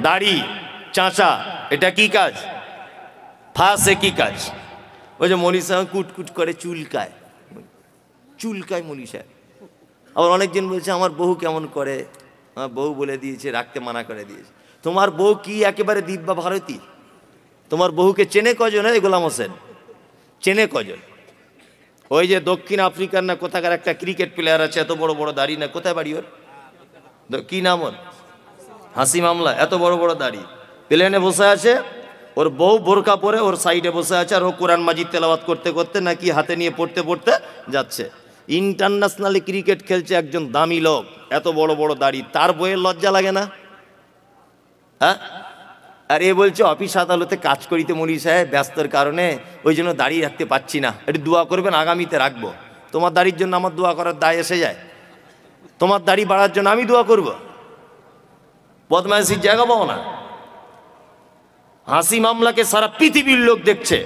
দাড়ি চাঁচা, এটা কি কাজ? ফাঁসে কি কাজ? ওই যে মৌলী সাহেব কুটকুট করে চুলকায়, চুলকায় মৌলী সাহেব। আবার অনেকজন বলছে আমার বউ কেমন করে, আমার বউ বলে দিয়েছে, রাখতে মানা করে দিয়েছে। তোমার বউ কি একেবারে দিব্যা ভারতী? তোমার বহুকে চেনে কজন? এই গোলাম হোসেন চেনে কজন? ওই যে দক্ষিণ আফ্রিকার না কোথাকার একটা ক্রিকেট প্লেয়ার আছে, এত বড় বড় দাড়ি, না কোথায় বাড়ি ওর, কি নাম ওর? হাসিম আমলা, এত বড় বড় দাড়ি, প্লেনে বসে আছে, ওর বউ বোরকা পরে ওর সাইডে বসে আছে, আর ও কোরআন মাজিদ তেলাওয়াত করতে করতে নাকি হাতে নিয়ে পড়তে পড়তে যাচ্ছে। ইন্টারন্যাশনালি ক্রিকেট খেলছে একজন দামি লোক, এত বড় বড় দাড়ি, তার বইয়ের লজ্জা লাগে না? হ্যাঁ, আর এ বলছে অফিস আদালতে কাজ করিতে মৌলী সাহেব, ব্যস্তর কারণে ওই জন্য দাড়ি রাখতে পাচ্ছি না, একটু দোয়া করবেন, আগামীতে রাখবো। তোমার দাড়ির জন্য আমার দোয়া করার দায় এসে যায়? তোমার দাড়ি বাড়ার জন্য আমি দোয়া করব? বদমাইশির জায়গা পাও না। হাসি মামলাকে সারা পৃথিবীর লোক দেখছে,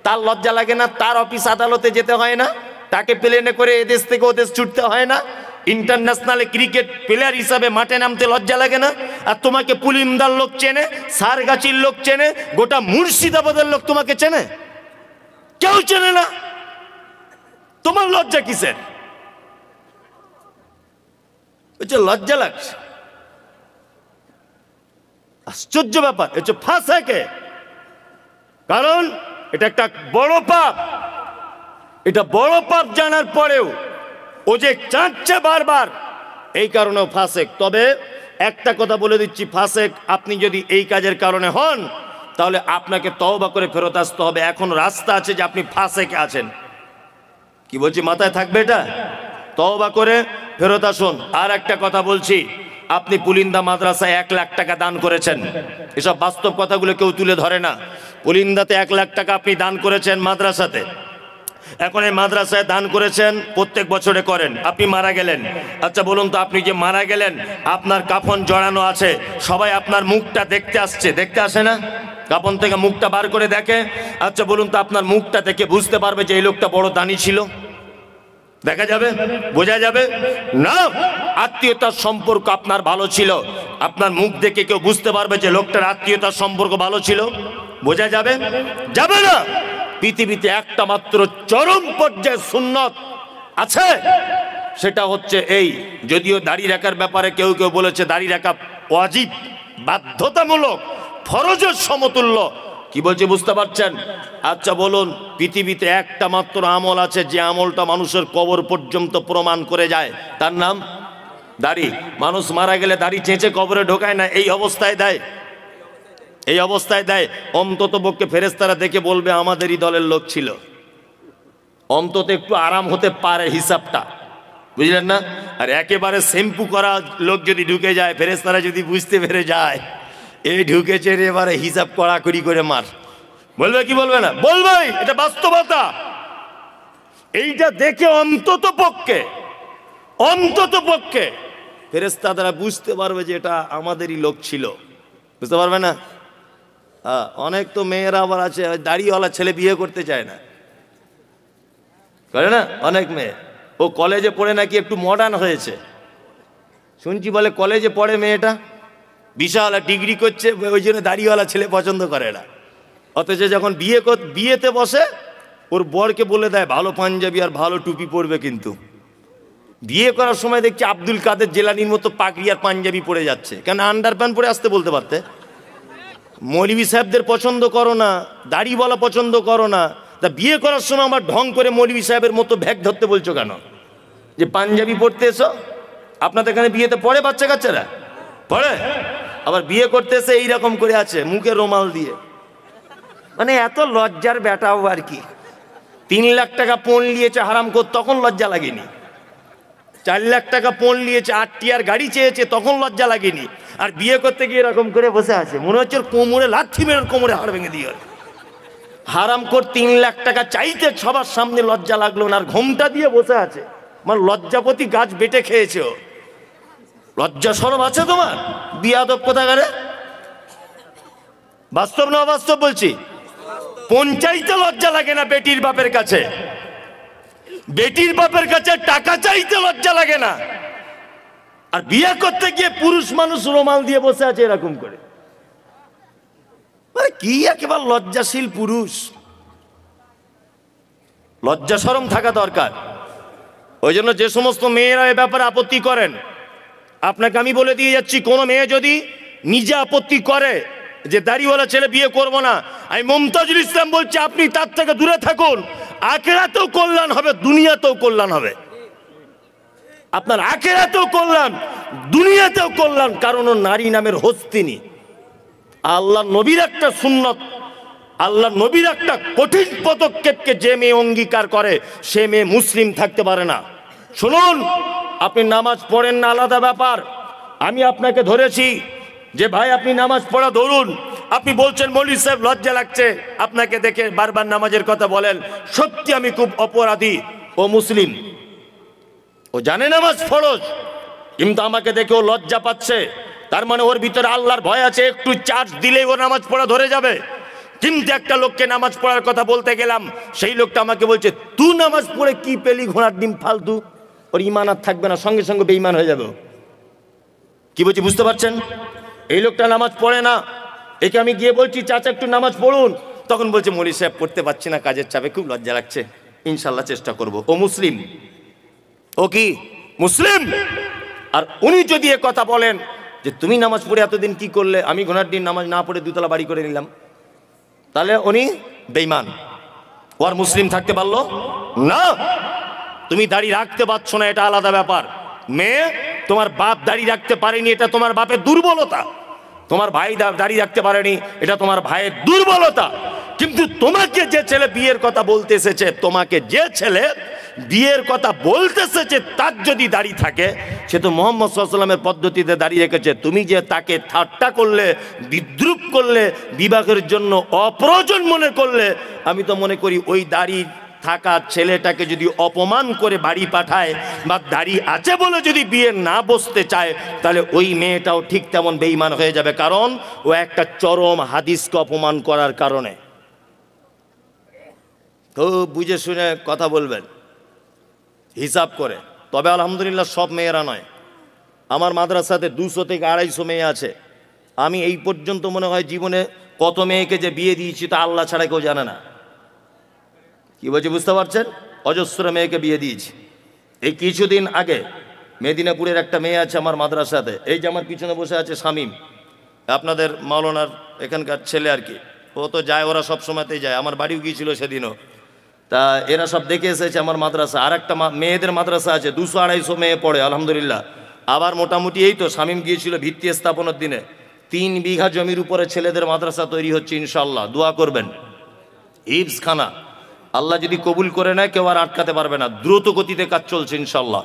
তার লজ্জা লাগে না? তার অফিস আদালতে যেতে হয় না? তাকে প্লেনে করে এদেশ থেকে ওদেশ ছুটতে হয় না? ইন্টারন্যাশনাল ক্রিকেট প্লেয়ার হিসাবে মাঠে নামতে লজ্জা লাগে না? আর তোমাকে পুলিমদার লোক চেনে, সারগাছির লোক চেনে, গোটা মুর্শিদাবাদের লোক তোমাকে চেনে? কেউ চেনে না। তোমার লজ্জা কিসের? লজ্জা লাগছে, আশ্চর্য ব্যাপার। এটা ফাঁসাকে, কারণ এটা একটা বড় পাপ। এটা বড় পাপ জানার পরেও ও যে চাচ্ছে বারবার, এই কারণেও ফাসেক। তবে একটা কথা বলে দিচ্ছি, ফাসেক আপনি যদি এই কাজের কারণে হন, তাহলে আপনাকে তওবা করে ফেরত আসতে হবে। এখন রাস্তা আছে যে আপনি ফাসেকে আছেন, কি বলছি মাথায় থাকবে এটা? তওবা করে ফেরত আসুন। আর একটা কথা বলছি, আপনি পুলিন্দা মাদ্রাসায় 1 লাখ টাকা দান করেছেন, এসব বাস্তব কথাগুলো কেউ তুলে ধরে না। পুলিন্দাতে 1 লাখ টাকা আপনি দান করেছেন মাদ্রাসাতে। এখন এই মাদ্রাসায় দান করেছেন, প্রত্যেক বছরে করেন। আপনি মারা গেলেন, আচ্ছা বলুন তো, আপনি যে মারা গেলেন, আপনার কাফন জড়ানো আছে, সবাই আপনার মুখটা দেখতে আসছে, দেখতে আসে না? কাফন থেকে মুখটা বার করে দেখে। আচ্ছা বলুন তো, আপনার মুখটা দেখে বুঝতে পারবে যে এই লোকটা বড় দানি ছিল? দেখা যাবে? বোঝা যাবে না? আত্মীয়তার সম্পর্ক আপনার ভালো ছিল, আপনার মুখ দেখে কেউ বুঝতে পারবে যে লোকটার আত্মীয়তার সম্পর্ক ভালো ছিল? বোঝা যাবে? যাবে না। পৃথিবীতে একটা মাত্র চরম পর্যায়ে সুন্নত আছে, সেটা হচ্ছে এই। যদিও দাড়ি রাখার ব্যাপারে কেউ কেউ বলেছে দাড়ি রাখা ওয়াজিব, বাধ্যতামূলক, ফরজের সমতুল্য। কি বলছে বুঝতে পারছেন? আচ্ছা বলুন, পৃথিবীতে একটা মাত্র আমল আছে যে আমলটা মানুষের কবর পর্যন্ত প্রমাণ করে যায়, তার নাম দাড়ি। মানুষ মারা গেলে দাড়ি চেঁচে কবরে ঢোকায় না, এই অবস্থায় দেয়, এই অবস্থায় দেয়। অন্তত পক্ষে ফেরেশতারা দেখে বলবে আমাদেরই দলের লোক ছিল, অন্তত একটু আরাম হতে পারে হিসাবটা, বুঝলেন না? আর একেবারে শ্যাম্পু করা লোক যদি ঢুকে যায়, ফেরেশতারা যদি বুঝতে পেরে যায় এই ঢুকেছে, এবারে হিসাব কড়াকড়ি করে মার, বলবে কি বলবে না? বলবে, এটা বাস্তবতা। এইটা দেখে অন্তত পক্ষে ফেরেশতারা বুঝতে পারবে যে এটা আমাদেরই লোক ছিল, বুঝতে পারবে না? অনেক তো মেয়েরা আবার আছে, দাড়িওয়ালা ছেলে বিয়ে করতে চায় না, করে না? অনেক মেয়ে, ও কলেজে পড়ে নাকি একটু মডার্ন হয়েছে, শুনছি বলে কলেজে পড়ে মেয়েটা, বিশাল ডিগ্রি করছে, ওই জন্য দাড়িওয়ালা ছেলে পছন্দ করে না। অথচ যখন বিয়েতে বসে, ওর বরকে বলে দেয় ভালো পাঞ্জাবি আর ভালো টুপি পরবে, কিন্তু বিয়ে করার সময় দেখছি আব্দুল কাদের জেলানির মতো পাগড়ি আর পাঞ্জাবি পরে যাচ্ছে। কেন আন্ডার প্যান্ট পরে আসতে বলতে পারতে? মৌলভী সাহেবদের পছন্দ করো না, দাড়িওয়ালা পছন্দ করো না, তা বিয়ে করার সময় আমার ঢং করে মৌলভী সাহেবের মতো ব্যাগ ধরতে বলছো কেন? যে পাঞ্জাবি পরতে এসো। আপনাদের এখানে বিয়েতে পড়ে বাচ্চা কাচ্চারা? পড়ে। আবার বিয়ে করতে এসে এইরকম করে আছে, মুখে রুমাল দিয়ে, মানে এত লজ্জার বেটাও আর কি। 3 লাখ টাকা পণ নিয়েছে হারাম কর, তখন লজ্জা লাগেনি। 4 লাখ টাকা পণ নিয়েছে, 8টি আর গাড়ি চেয়েছে, তখন লজ্জা লাগেনি। আর বিয়ে করতে গিয়ে এরকম করে বসে আছে, মনে হচ্ছে কোমরে লাথি মেরে কোমরে হাড় ভেঙে দিয়ে। হারাম কর 3 লাখ টাকা চাইতে সবার সামনে লজ্জা লাগলো না, আর ঘোমটা দিয়ে বসে আছে, মানে লজ্জাপতি গাছ বেটে খেয়েছে। লজ্জা শরম আছে তোমার? বিয়াদব কোথাকারে। বাস্তব না অবাস্তব বলছি? পঞ্চাইতে লজ্জা লাগে না বেটির বাপের কাছে, বেটির বাপের কাছে টাকা চাইতে লজ্জা লাগে না, আর বিয়ে করতে গিয়ে পুরুষ মানুষ রুমাল দিয়ে বসে আছে এরকম করে। কি একেবারে লজ্জাশীল পুরুষ, লজ্জা শরম থাকা দরকার। ওই জন্য যে সমস্ত মেয়েরা এ ব্যাপারে আপত্তি করেন, আপনাকে আমি বলে দিয়ে যাচ্ছি, কোনো মেয়ে যদি নিজে আপত্তি করে যে দাড়িওয়ালা ছেলে বিয়ে করব না, আমি মুমতাজুল ইসলাম বলছি আপনি তার থেকে দূরে থাকুন। আখিরাতেও কল্যাণ হবে, দুনিয়াতেও কল্যাণ হবে। আপনার আখিরাতেও কল্যাণ, দুনিয়াতেও কল্যাণ, কারণ ও নারী নামের হস্তিনী। আল্লাহ নবীর একটা সুন্নত, আল্লাহ নবীর একটা কঠিন পদক্ষেপকে যে মেয়ে অঙ্গীকার করে সে মেয়ে মুসলিম থাকতে পারে না। শুনুন, আপনি নামাজ পড়েন না আলাদা ব্যাপার, আমি আপনাকে ধরেছি যে ভাই আপনি নামাজ পড়া ধরুন, আপনি বলছেন মৌলভী সাহেব লজ্জা লাগছে আপনাকে দেখে বারবার নামাজের কথা বলেন, সত্যি আমি খুব অপরাধী। ও মুসলিম, ও জানে নামাজ ফরজ, কিন্তু আমাকে দেখে ও লজ্জা পাচ্ছে, তার মানে ওর ভিতরে আল্লাহর ভয় আছে, একটু চার্জ দিলেই ও নামাজ পড়া ধরে যাবে। কিন্তু একটা লোককে নামাজ পড়ার কথা বলতে গেলাম, সেই লোকটা আমাকে বলছে তুই নামাজ পড়ে কি পেলি, ঘোড়ার ডিম ফালতু, ওর ইমান আর থাকবে না, সঙ্গে সঙ্গে বেঈমান হয়ে যাবে। কি বলছি বুঝতে পারছেন? এই লোকটা নামাজ পড়ে না, একে আমি গিয়ে বলছি চাচা একটু নামাজ পড়ুন, তখন বলছে মৌলভী সাহেব পড়তে পারছি না, কাজের চাপে খুব লজ্জা লাগছে, ইনশাল্লাহ চেষ্টা করব। ও মুসলিম, ও কি মুসলিম? আর উনি যদি এ কথা বলেন যে তুমি নামাজ পড়ে এতদিন কি করলে, আমি ঘোড়ার দিন নামাজ না পড়ে দুতলা বাড়ি করে নিলাম, তাহলে উনি বেঈমান। ও আর মুসলিম থাকতে পারলো না। তুমি দাড়ি রাখতে পারছো না, এটা আলাদা ব্যাপার। মেয়ে, তোমার বাপ দাড়ি রাখতে পারেনি, এটা তোমার বাপের দুর্বলতা। তোমার ভাই দাড়ি রাখতে পারেনি, এটা তোমার ভাইয়ের দুর্বলতা। কিন্তু তোমাকে যে ছেলে বিয়ের কথা বলতে এসেছে, তোমাকে যে ছেলে বিয়ের কথা বলতে এসেছে, তার যদি দাড়ি থাকে, সে তো মুহাম্মদ সাল্লাল্লাহু আলাইহি ওয়াসাল্লামের পদ্ধতিতে দাড়ি রেখেছে। তুমি যে তাকে ঠাট্টা করলে, বিদ্রূপ করলে, বিবাহের জন্য অপ্রয়োজন মনে করলে, আমি তো মনে করি ওই দাড়ি থাকা ছেলেটাকে যদি অপমান করে বাড়ি পাঠায় বা দাড়ি আছে বলে যদি বিয়ে না বসতে চায়, তাহলে ওই মেয়েটাও ঠিক তেমন বেঈমান হয়ে যাবে, কারণ ও একটা চরম হাদিসকে অপমান করার কারণে। খুব বুঝে শুনে কথা বলবেন, হিসাব করে। তবে আলহামদুলিল্লাহ সব মেয়েরা নয়, আমার মাদ্রাসাতে 200 থেকে 250 মেয়ে আছে। আমি এই পর্যন্ত মনে হয় জীবনে কত মেয়েকে যে বিয়ে দিয়েছি তা আল্লাহ ছাড়া কেউ জানে না। কি বলছি বুঝতে পারছেন? অজস্র মেয়েকে বিয়ে দিয়েছি। এই কিছুদিন আগে মেদিনীপুরের একটা মেয়ে আছে আমার মাদ্রাসাতে, এই যে আমার পিছনে বসে আছে শামীম, আপনাদের মাওলানার এখানকার ছেলে আর কি, ও তো যায়, ওরা সব সময়তেই যায়, আমার বাড়িও গিয়েছিল সেদিনও। তা এরা সব দেখে এসেছে আমার মাদ্রাসা। আর একটা মেয়েদের মাদ্রাসা আছে, 200-250 মেয়ে পড়ে আলহামদুলিল্লাহ। আবার মোটামুটি এই তো শামীম গিয়েছিল ভিত্তি স্থাপনের দিনে, 3 বিঘা জমির উপরে ছেলেদের মাদ্রাসা তৈরি হচ্ছে ইনশাল্লাহ, দোয়া করবেন। হিফজ খানা আল্লাহ যদি কবুল করে নেয়, কেউ আর আটকাতে পারবে না। দ্রুত গতিতে কাজ চলছে ইনশাল্লাহ।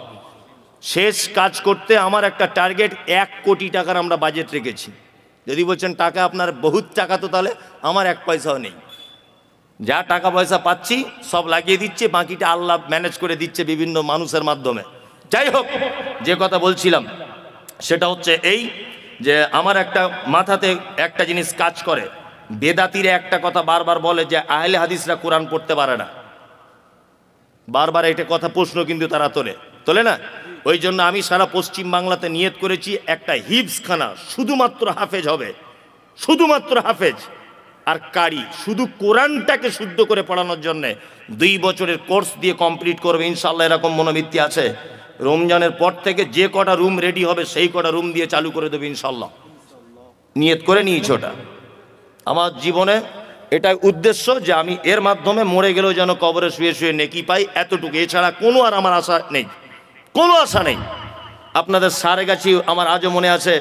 শেষ কাজ করতে আমার একটা টার্গেট 1 কোটি টাকার আমরা বাজেট রেখেছি। যদি বলছেন টাকা আপনার বহুত টাকা, তো তাহলে আমার 1 পয়সাও নেই। যা টাকা পয়সা পাচ্ছি সব লাগিয়ে দিচ্ছে, বাকিটা আল্লাহ ম্যানেজ করে দিচ্ছে বিভিন্ন মানুষের মাধ্যমে। যাই হোক, যে কথা বলছিলাম সেটা হচ্ছে এই যে আমার একটা মাথাতে একটা জিনিস কাজ করে। বেদাতিরা একটা কথা বারবার বলে যে আহলে হাদিসরা কোরআন পড়তে পারে না, বারবার এটা কথা প্রশ্ন কিন্তু তারা তোলে না। ওই জন্য আমি সারা পশ্চিম বাংলাতে নিয়ত করেছি একটা হিফজখানা শুধুমাত্র হাফেজ হবে, শুধুমাত্র হাফেজ আর কারি, শুধু কোরআনটাকে শুদ্ধ করে পড়ানোর জন্যে 2 বছরের কোর্স দিয়ে কমপ্লিট করবে ইনশাল্লাহ, এরকম মনোবৃত্তি আছে। রমজানের পর থেকে যে কটা রুম রেডি হবে সেই কটা রুম দিয়ে চালু করে দেবে ইনশাল্লাহ, নিয়ত করে নিয়েছি ওটা। আমার জীবনে এটাই উদ্দেশ্য যে আমি এর মাধ্যমে মরে গেলেও যেন কবরে শুয়ে শুয়ে নেকি পাই, এতটুকু। এছাড়া কোনো আর আমার আশা নেই, কোনো আশা নেই। আপনাদের সারেগাছি আমার আজও মনে আছে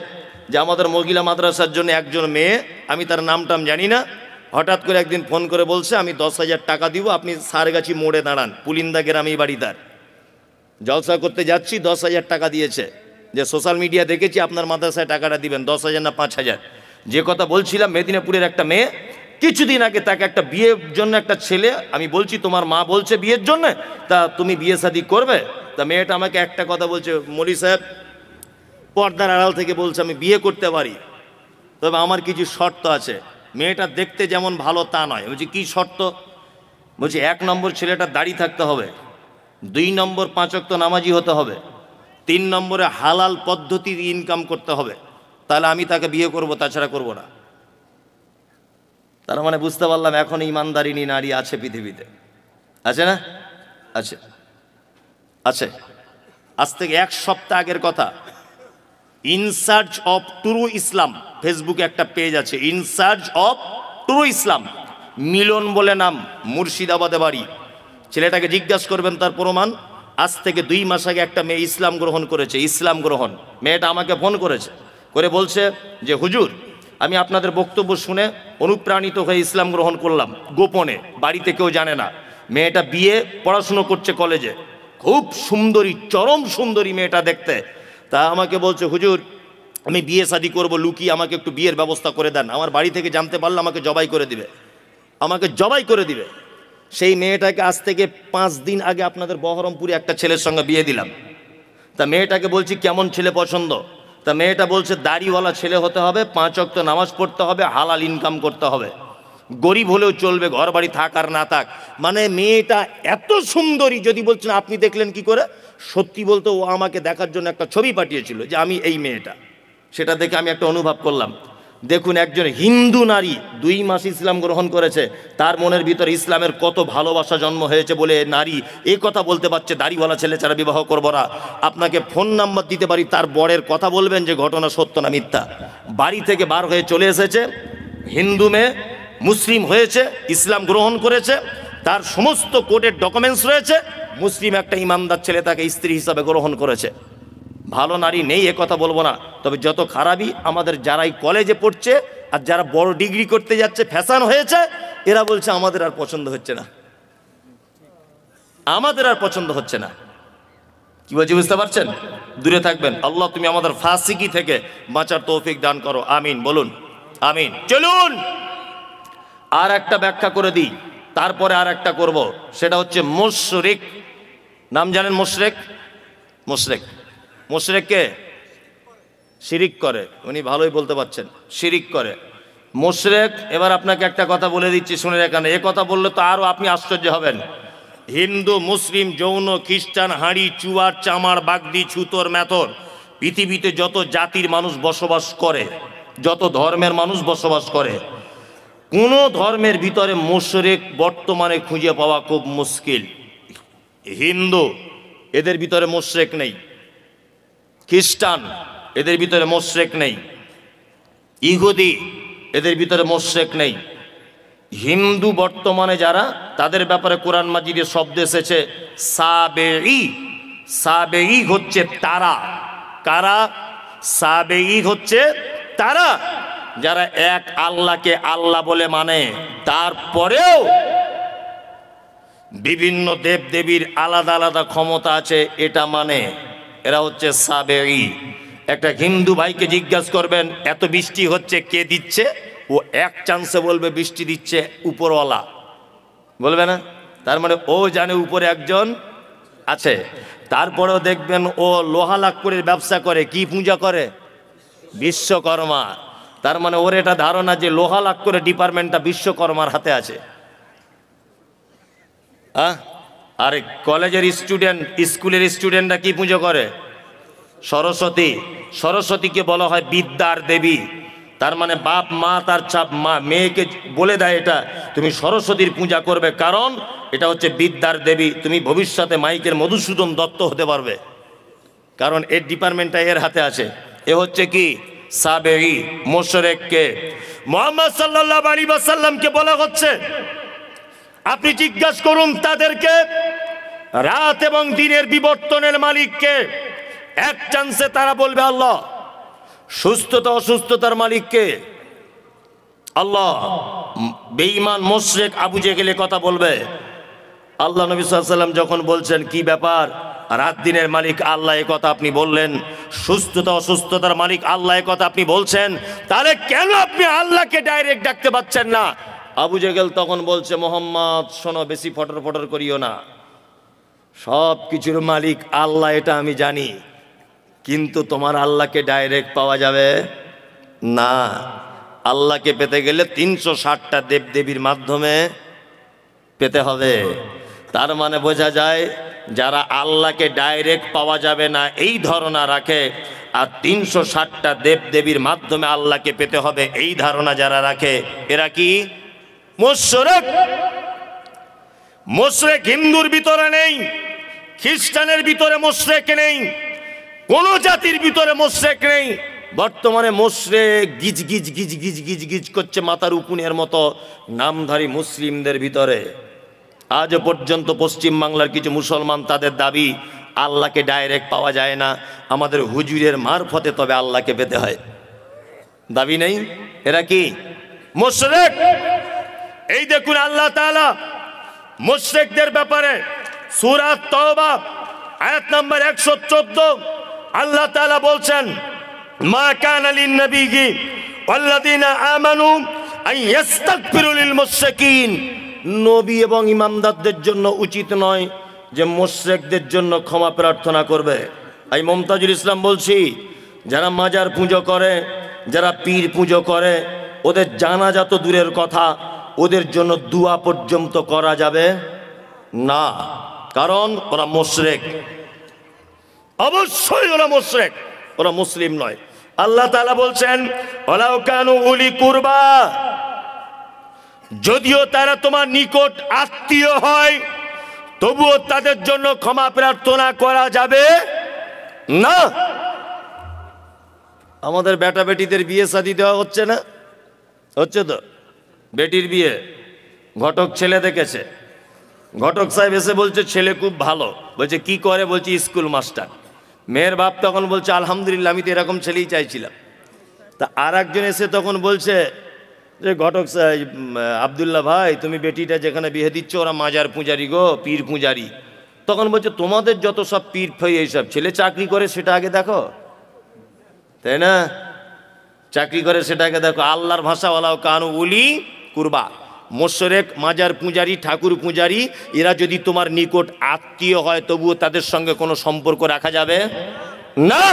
যে আমাদের মহিলা মাদ্রাসার জন্য একজন মেয়ে, আমি তার নামটাম জানি না, হঠাৎ করে একদিন ফোন করে বলছে আমি 10,000 টাকা দিব, আপনি সারেগাছি মোড়ে দাঁড়ান, পুলিন্দা গ্রামেই বাড়ি তার, জলসা করতে যাচ্ছি। 10,000 টাকা দিয়েছে, যে সোশ্যাল মিডিয়া দেখেছি আপনার মাদ্রাসায় টাকাটা দিবেন, 10,000 না 5,000। যে কথা বলছিলাম, মেদিনীপুরের একটা মেয়ে, কিছুদিন আগে তাকে একটা বিয়ের জন্য একটা ছেলে, আমি বলছি তোমার মা বলছে বিয়ের জন্য, তা তুমি বিয়ে শাদী করবে? তা মেয়েটা আমাকে একটা কথা বলছে, মৌলভী সাহেব পর্দার আড়াল থেকে বলছে আমি বিয়ে করতে পারি, তবে আমার কিছু শর্ত আছে। মেয়েটা দেখতে যেমন ভালো তা নয়। বলছি কী শর্ত? বলছি 1 নম্বর ছেলেটার দাড়ি থাকতে হবে, 2 নম্বর 5 ওয়াক্ত নামাজি হতে হবে, 3 নম্বরে হালাল পদ্ধতির ইনকাম করতে হবে, তাহলে আমি তাকে বিয়ে করব, তাছাড়া করব না। তার মানে বুঝতে পারলাম এখন ইমানদারিনী নারী আছে পৃথিবীতে, আছে না? আছে, আছে। আজ থেকে 1 সপ্তাহ আগের কথা, ইন সার্চ অফ ট্রু ইসলাম, ফেসবুকে একটা পেজ আছে, ইন সার্চ অফ ট্রু ইসলাম, মিলন বলে নাম, মুর্শিদাবাদে বাড়ি। ছেলেটাকে জিজ্ঞাসা করবেন তার প্রমাণ। আজ থেকে 2 মাস আগে একটা মেয়ে ইসলাম গ্রহণ করেছে, ইসলাম গ্রহণ। মেয়েটা আমাকে ফোন করেছে, করে বলছে যে হুজুর, আমি আপনাদের বক্তব্য শুনে অনুপ্রাণিত হয়ে ইসলাম গ্রহণ করলাম, গোপনে, বাড়িতে কেউ জানে না। মেয়েটা বিয়ে পড়াশুনো করছে কলেজে, খুব সুন্দরী, চরম সুন্দরী মেয়েটা দেখতে। তা আমাকে বলছে হুজুর, আমি বিয়ে শাদি করবো লুকিয়ে, আমাকে একটু বিয়ের ব্যবস্থা করে দেন, আমার বাড়ি থেকে জানতে পারলে আমাকে জবাই করে দিবে, আমাকে জবাই করে দিবে। সেই মেয়েটাকে আজ থেকে 5 দিন আগে আপনাদের বহরমপুরে একটা ছেলের সঙ্গে বিয়ে দিলাম। তা মেয়েটাকে বলছি কেমন ছেলে পছন্দ? তা মেয়েটা বলছে দাড়িওয়ালা ছেলে হতে হবে, 5 ওয়াক্ত নামাজ পড়তে হবে, হালাল ইনকাম করতে হবে, গরিব হলেও চলবে, ঘর বাড়ি থাক আর না থাক। মানে মেয়েটা এত সুন্দরী, যদি বলছেন আপনি দেখলেন কি করে? সত্যি বলতে ও আমাকে দেখার জন্য একটা ছবি পাঠিয়েছিল যে আমি এই মেয়েটা, সেটা দেখে আমি একটা অনুভব করলাম। দেখুন, একজন হিন্দু নারী 2 মাস ইসলাম গ্রহণ করেছে, তার মনের ভিতরে ইসলামের কত ভালোবাসা জন্ম হয়েছে বলে নারী এই কথা বলতে পারছে দাড়িওয়ালা ছেলে ছাড়া বিবাহ করবো না। আপনাকে ফোন নাম্বার দিতে পারি, তার বরের কথা বলবেন যে ঘটনা সত্য না মিথ্যা। বাড়ি থেকে বার হয়ে চলে এসেছে, হিন্দু মেয়ে, মুসলিম হয়েছে, ইসলাম গ্রহণ করেছে, তার সমস্ত কোর্টের ডকুমেন্টস রয়েছে, মুসলিম একটা ইমানদার ছেলে তাকে স্ত্রী হিসাবে গ্রহণ করেছে। ভালো নারী নেই এ কথা বলবো না, তবে যত খারাপই আমাদের যারাই কলেজে পড়ছে আর যারা বড় ডিগ্রি করতে যাচ্ছে, ফ্যাশন হয়েছে, এরা বলছে আমাদের আর পছন্দ হচ্ছে না, আমাদের আর পছন্দ হচ্ছে না। কি বলছি বুঝতে পারছেন? দূরে থাকবেন। আল্লাহ তুমি আমাদের ফাসিকি থেকে বাঁচার তৌফিক দান করো, আমিন বলুন, আমিন। চলুন আর একটা ব্যাখ্যা করে দিই, তারপরে আর একটা করব, সেটা হচ্ছে মুশরিক। নাম জানেন মুশরিক? মুশরিক, মুশরিককে শিরিক করে, উনি ভালোই বলতে পারছেন, শিরিক করে মুশরিক। এবার আপনাকে একটা কথা বলে দিচ্ছি, শুনে এখানে, এ কথা বললে তো আরও আপনি আশ্চর্য হবেন। হিন্দু, মুসলিম, জৈন, খ্রিস্টান, হাঁড়ি, চুয়ার, চামার, বাগদি, ছুতর, মেথর, পৃথিবীতে যত জাতির মানুষ বসবাস করে, যত ধর্মের মানুষ বসবাস করে, কোন ধর্মের ভিতরে মুশরিক বর্তমানে খুঁজে পাওয়া খুব মুশকিল। হিন্দু, এদের ভিতরে মুশরিক নেই। খ্রিস্টান, এদের ভিতরে মুশরিক নেই। ইহুদি, এদের ভিতরে মুশরিক নেই। হিন্দু বর্তমানে যারা, তাদের ব্যাপারে কোরআন মাজিদে শব্দ এসেছে সাবেঈ। সাবেঈ হচ্ছে তারা। কারা? সাবেঈ হচ্ছে তারা যারা এক আল্লাহকে আল্লাহ বলে মানে, তারপরেও বিভিন্ন দেব দেবীর আলাদা আলাদা ক্ষমতা আছে এটা মানে, এরা হচ্ছে সাবেঈ। একটা হিন্দু ভাইকে জিজ্ঞাসা করবেন এত বৃষ্টি হচ্ছে কে দিচ্ছে, ও এক চান্সে বলবে বৃষ্টি দিচ্ছে উপরওয়ালা, বলবে না? তার মানে ও জানে উপরে একজন আছে। তারপরেও দেখবেন ও লোহা লাক্কড়ের ব্যবসা করে, কি পূজা করে? বিশ্বকর্মা। তার মানে ওর এটা ধারণা যে লোহা লাক্কড়ের ডিপার্টমেন্টটা বিশ্বকর্মার হাতে আছে। আর কলেজের স্টুডেন্ট, স্কুলের স্টুডেন্টরা কি পুজো করে? সরস্বতী। সরস্বতীকে বলা হয় বিদ্যার দেবী। তার মানে বাপ মা তার মা মেয়েকে বলে দেয় এটা তুমি সরস্বতীর পূজা করবে, কারণ এটা হচ্ছে বিদ্যার দেবী, তুমি ভবিষ্যতে মাইকের মধুসূদন দত্ত হতে পারবে, কারণ এর ডিপার্টমেন্টটা এর হাতে আছে। এ হচ্ছে কি? সাবেঈ। মুশরিককে মুহাম্মদ সাল্লাল্লাহু আলাইহি ওয়াসাল্লামকে বলা হচ্ছে আপনি জিজ্ঞাসা করুন তাদেরকে রাত এবং দিনের বিবর্তনের মালিককে। এক চান্সে তারা বলবে আল্লাহ। সুস্থতা অসুস্থতার মালিককে? আল্লাহ। বেঈমান মুশরিক আবু জেহেল কথা বলবে। আল্লাহ নবী সাল্লাল্লাহু আলাইহি ওয়াসাল্লাম যখন বলছেন কি ব্যাপার, রাত দিনের মালিক আল্লাহ, এ কথা আপনি বললেন, সুস্থতা অসুস্থতার মালিক আল্লাহ, এ কথা আপনি বলছেন, তাহলে কেন আপনি আল্লাহকে ডাইরেক্ট ডাকতে পাচ্ছেন না? আবু জেহেল তখন বলছে মুহাম্মদ শোনো, বেশি ফটর ফটর করিও না, সব কিছুর মালিক আল্লাহ এটা আমি জানি, কিন্তু তোমার আল্লাহকে ডাইরেক্ট পাওয়া যাবে না। আল্লাহকে পেতে গেলে 360টা দেবদেবীর মাধ্যমে পেতে হবে। তার মানে বোঝা যায় যারা আল্লাহকে ডাইরেক্ট পাওয়া যাবে না এই ধারণা রাখে, আর 360টা দেবদেবীর মাধ্যমে আল্লাহকে পেতে হবে এই ধারণা যারা রাখে, এরা কি? মুশরিক। মুশরিক হিন্দুর ভিতরে নেই, খ্রিস্টানের ভিতরে মুশরিক নেই, কোন জাতির ভিতরে মুশরিক নেই। বর্তমানে মুশরিক গিজ গিজ গিজ গিজ গিজ গিজ করছে মাথার উকুনের মতো নামধারী মুসলিমদের ভিতরে। আজ পর্যন্ত পশ্চিম বাংলার কিছু মুসলমান তাদের দাবি আল্লাহকে ডাইরেক্ট পাওয়া যায় না, আমাদের হুজুরের মারফতে তবে আল্লাহকে পেতে হয়। দাবি নেই, এরা কি মুশরিক। এই দেখুন আল্লাহ তাআলা মুশরিকদের ব্যাপারে সূরা তাওবা আয়াত নাম্বার 114 আল্লাহ তাআলা বলছেন, মা কানা লিন নবিয়্যি ওয়াল্লাযীনা আমানু আন ইস্তাগফিরু লিল মুশরিকিন। নবী এবং ইমানদারদের জন্য উচিত নয় যে মুশরিকদের জন্য ক্ষমা প্রার্থনা করবে। এই মুমতাজুল ইসলাম বলছি, যারা মাজার পুজো করে, যারা পীর পুজো করে, ওদের জানাজা তো দূরের কথা, ওদের জন্য দোয়া পর্যন্ত করা যাবে না, কারণ ওরা মুশরিক। অবশ্যই ওরা মুশরিক, ওরা মুসলিম নয়। আল্লাহ তাআলা বলছেন, ওয়ালাউ কানু উলি কুরবা, যদিও তারা তোমার নিকট আত্মীয় হয় তবুও তাদের জন্য ক্ষমা প্রার্থনা করা যাবে না। আমাদের বেটা বেটিদের বিয়ে শাদী দেওয়া হচ্ছে না? হচ্ছে তো। বেটির বিয়ে ঘটক ছেলে দেখেছে, ঘটক সাহেব এসে বলছে ছেলে খুব ভালো, বলছে কি করে, বলছে স্কুল মাস্টার। মেয়ের বাপ তখন বলছে আলহামদুলিল্লাহ, আমি তো এরকম ছেলেই চাইছিলাম। তা আর একজন এসে তখন বলছে যে ঘটক সাহেব, আব্দুল্লাহ ভাই, তুমি বেটিটা যেখানে বিয়ে দিচ্ছ ওরা মাজার পূজারি গো, পীর পূজারি। তখন বলছে তোমাদের যত সব পীর ফই এইসব, ছেলে চাকরি করে সেটা আগে দেখো, তাই না? চাকরি করে সেটাকে দেখো। আল্লাহর ভাষা ওয়ালাউ কানু উলি কুরবা, মুশরিক, মাজার পূজারি, ঠাকুর পূজারি, এরা যদি তোমার নিকট আত্মীয় হয় তবুও তাদের সঙ্গে কোনো সম্পর্ক রাখা যাবে না।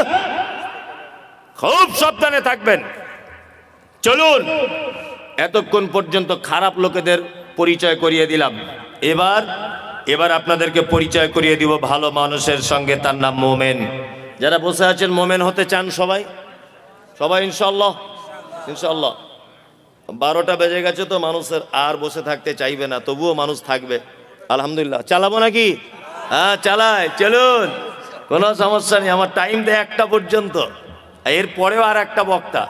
খুব সাবধানে থাকবেন। চলুন, এতক্ষণ পর্যন্ত খারাপ লোকেদের পরিচয় করিয়ে দিলাম, এবার আপনাদেরকে পরিচয় করিয়ে দিব ভালো মানুষের সঙ্গে, তার নাম মোমেন। যারা বসে আছেন মোমেন হতে চান সবাই, সবাই ইনশাআল্লাহ। ইনশাআল্লাহ 12টা বেজে গেছে তো মানুষের আর বসে থাকতে চাইবে না, তবুও মানুষ থাকবে। আলহামদুলিল্লাহ। চালাবো নাকি? হ্যাঁ চালাই, চলুন, কোনো সমস্যা নেই। আমার টাইম দেয় 1টা পর্যন্ত, এরপরেও আর একটা বক্তা।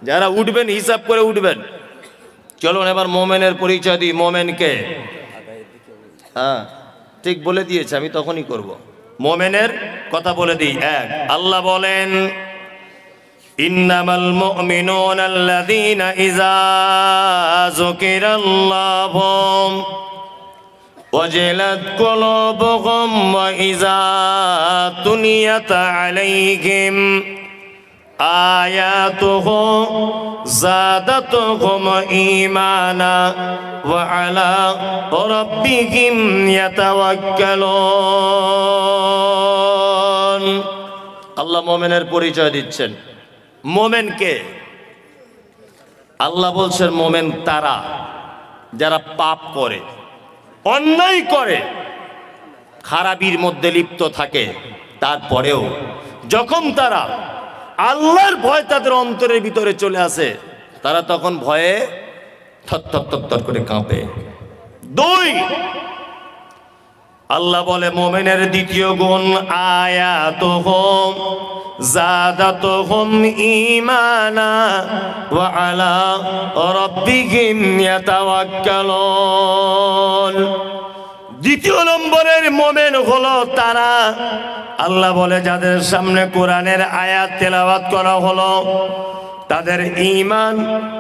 যারা উঠবেন হিসাব করে উঠবেন। চলুন এবার মোমেনের পরিচয় দিই। মোমেনকে, হ্যাঁ ঠিক বলে দিয়েছে, আমি তখনই করব। মোমেনের কথা বলে দিই। এক, আল্লাহ বলেন, ইন্নামাল মুমিনুনা আল্লাযীনা ইযা যুকিরাল্লাহু ওয়াজিলাত কুলুবুহুম ওয়া ইযা তুলিয়াত আলাইহিম আয়াতুহু যাদাতুহুম ঈমানা ওয়া আলা রাব্বিহিম ইয়াতাওয়াক্কালুন। আল্লাহ মুমিনের পরিচয় দিচ্ছেন। মোমেনকে আল্লাহ বলছেন, মোমেন তারা যারা পাপ করে, অন্যায় করে, খারাপির মধ্যে লিপ্ত থাকে, তারপরেও যখন তারা আল্লাহর ভয় তাদের অন্তরের ভিতরে চলে আসে, তারা তখন ভয়ে থরথর করে কাঁপে। 2, আল্লাহ বলে মোমেনের দ্বিতীয় গুণ, আয়াতুহুম যাদাতুহুম ঈমানা ওয়া আলা রাব্বিহিম ইয়াতাওয়াক্কালুন। দ্বিতীয় নম্বরের মোমেন হলো তারা, আল্লাহ বলে যাদের সামনে কোরআনের আয়াত তেলাওয়াত করা হলো, তাদের ঈমান,